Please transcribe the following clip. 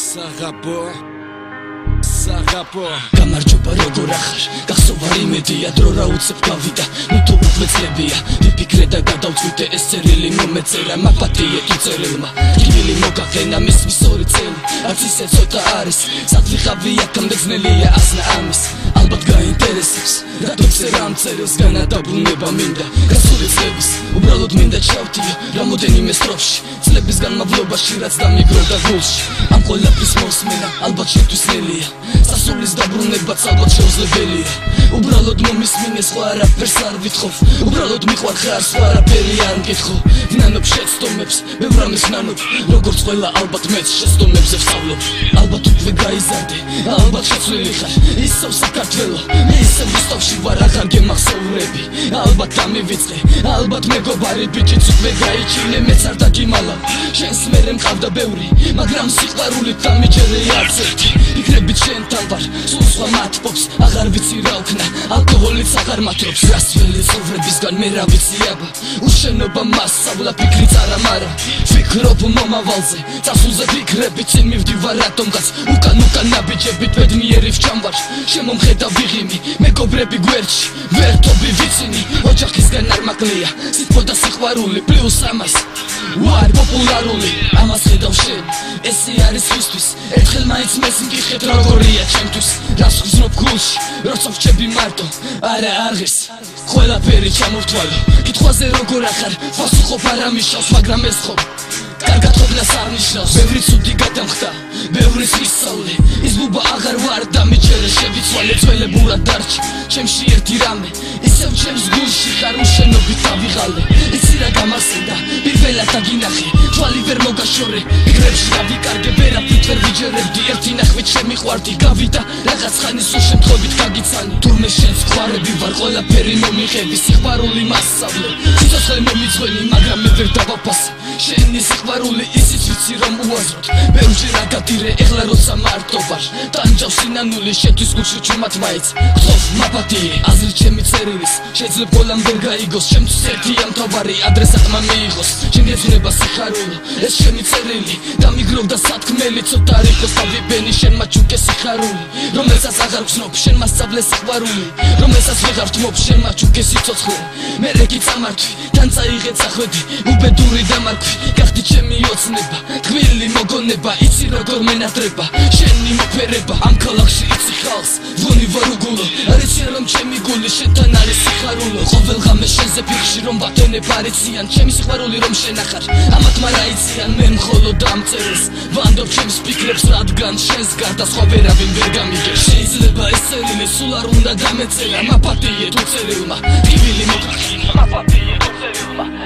საღაპო გამარჯობა როგორ ახარ გახსოვარი მედია დრო რა უცებ გავიდა ნუ თუ უხვეწლებია ვიფიქრე და გადავწვიდე ეს წერილი მომეწერა მაპატიე თუ წერილმა ტკივილი მოგახენა მისმის ორი წელი არც ისე ცოტა არის სათლიხავი აქამდე ძნელია ასნა ამის ალბათ გაინტერესებს რატომ წერა ამ წერილს განადაბრუნება მინდა გასული წლების უბრალოდ მინდა ჩავთიო რამოდენიმე სტროფში წლების განმავლობაში რაც დამიგროვდა გულში ამ ყველაფრის მოსმენა ალბათ შენთვის ნელია სასულის დაბრუნებაც ალბათ შეუძლებელია უბრალოდ მომისმინე სხვა არაფერს არ ვითხოვ უბრალოდ მიყვარ ხარ სხვა არაფერი არ მკითხო ვნანობ შეცდომებს ბევრ რამეს ვნანობ როგორც ყველა ალბათ მეც შეცდომებზე ვსწავლობ ალბათ უკვე გაიზარდე ალბათ შეცვლილი ხარ ისევ საქართველო მე ისევ რუსთავში ვარ აღარ გემახსოვრები ალბათ დამივიწყე ალბათ მეგობარი ბიჭიც უკვე გაიჩინე მეც არ დაგიმალავ შენს მერე მყავდა ბევრი მაგრამ სიყვარულით დამიჯერე არც ერთი იქნებით შენთან ვარ სულ სხვა მათბობს აღარ ვიცი რა ვქნა ალკოჰოლიც აღარ მათრობს რასველი ცხოვრებისგან მე რა ვიცი აბა უშენობა მასწავლა ფიქრი წარამარა ფიქრობ მომავალზე წასულზე ფიქრებით მივდივარ რატომღაც უკან ნაბიჯებით ბედნიერი ვჭამვარ შემომხედა ვიღიმი მეგობრები გვერდში ვერთობი ვიცინი ოჯახისგან არ მაკლია სიტყვა და სიყვარული პლუს ამას ვარ პოპულარული ამას ხედავ შენ ესე არის ვისთვის ერთხელ მაინც მეს მგიხეთ როგორია ჩემთვის რას ვგზნობ გულში როცა ვჩები მარტო არა აღეს ყველაფერი ჩამოვთვალო კითხვაზე როგორ ახარ პასუხობ არ ამიშავს მაგრამ ეს ხომ კარგად ყოფნას აღნიშნავს ბევრი ცუდი გადამხდა ბევრის მისწავლე ის ბუბა აღარ ვარ დამიჯერე შევიცვალე ძველებურად დარჩი ჩემში ერთი რამე ისევ ჩემს გულში ხარ უშენობით დავიღალე იცი რა გამახსენდა პირველად დაგინახე თვალი ვერ მოგაშორე ფიქრებში დავიკარგე ვერაფრით ვერ ვიჯერებდი ერთი ნახვით შემიყვარდი გავიდა რაღაც ხანის სულ შემთხვევით გაგიცანი თურმე შენს ხვარები ვარ ყველაფერი მომიღები სიყვარული მასწავლე სიცოცხლე მომიძღვენი მაგრამ მე ვერ დავაფასე შენი სიყვარული ისიც ვიცი რომ უაზროდ ბევრჯერ აგადირე ეხლა როცა მარტო ვარ ტანჯავს სინანული შეთვის გულში ჩუმად მაინც გთხოვ მაპატიე აზრი ჩემი წერილის შეიძლება ყველამ ვერ გაიგოს ჩემთვის ერთია მთავარი ადრესატმა მიიღოს შენ გეძღვნება სიხარულო ეს შენი წერილი დამიგროვდა სათქმელი ცოტა არ იყოს დავიბენი შენ მაჩუკე სიხარული რომელსაც აღარ გცნობ შენ მასწავლე სიყვარული რომელსაც ვეღარ ვთმობ შენ მაჩუკე სიცოცხლე მე რეკი წამართვი თან წაიღე წახვედი უბედური დამარქვი გახდი ჩემი ოცნება თბილი მოგონება იცი როგორ მენატრება შენი მოფერება ამ ქალაქში იცი ხალხს ვონი ვარ უგულო არ იციან რომ ჩემი გული შენთან არის სიხარულო ყოველ ღამე შენზე ფიქრში რომ ბატონებ არ იციან ჩემი სიყვარული რომ შენ ახარ ამათ მარა იციან მე მხოლოდ ამ წერილს ვანდობ ჩემს ფიქრებს რადგან შენს გარდა სხვა ვერავინ ვერ გამიგებს შეიძლება ეს წერილი სულ არ უნდა დამეწერა მაპატიე თუ წერილმა ტკივილი მოგახინა მაპატიე თუ წერილმა